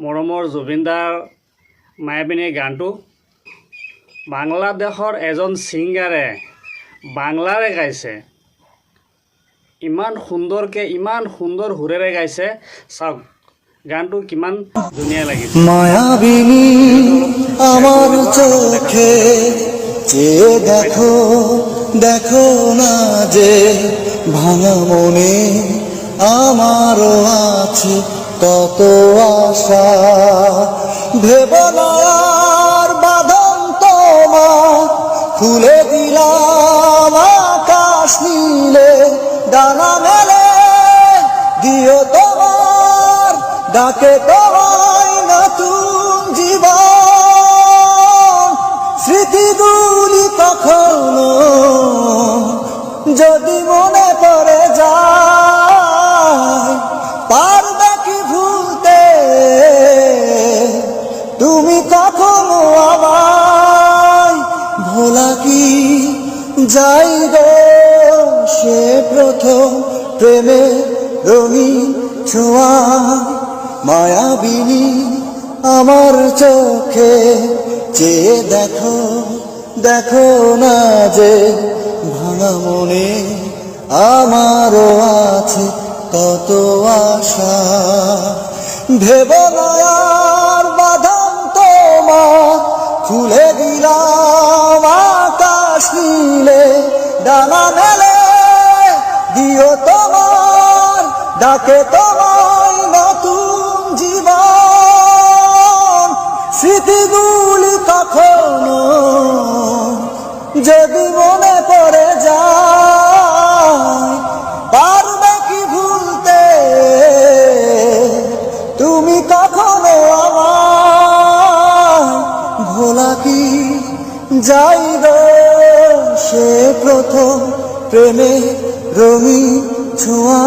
মৰমৰ জুবিনদাৰ মায়াবিনী গানটো বাংলাদেশৰ এজন ছিংগাৰে বাংলাৰে গাইছে। ইমান সুন্দৰকৈ ইমান সুন্দৰ সুৰেৰে গাইছে, চাওক গানটো কিমান ধুনীয়া লাগিছে। মায়াবিনী আমার চোখে চেয়ে দেখো দেখো না যে ভাঙা মনে আমারও আছে কত আশা। ভেব না আর বাঁধন তোমার, খুলে দিলাম আকাশ নীলে ডানা মেলে দিও তোমার ডাকে তোমায় নতুন জীবন। স্মৃতিগুলি কখনো যদি মনে পড়ে যায়, পারবে কি ভুলতে তুমি কখনো আমায়? ভোলা কি যাই গো সে প্রথম প্রেমে রঙিন ছোঁয়া। মায়াবিনী আমার চোখে চেয়ে দেখো দেখো না যে ভাঙা মনে আমারও আছে কত আশা। ভেব না আর বাঁধন তোমার, খুলে দিলাম আকাশ নীলে ডানা মেলে দিও তোমার ডাকে তোমায় নতুন জীবন। স্মৃতিগুলি কখনো যদি মনে পড়ে যায়, পারবে কি ভুলতে তুমি কখনো আমায়? ভোলা কি যাই গো সে প্রথম প্রেমে রঙিন ছোঁয়া।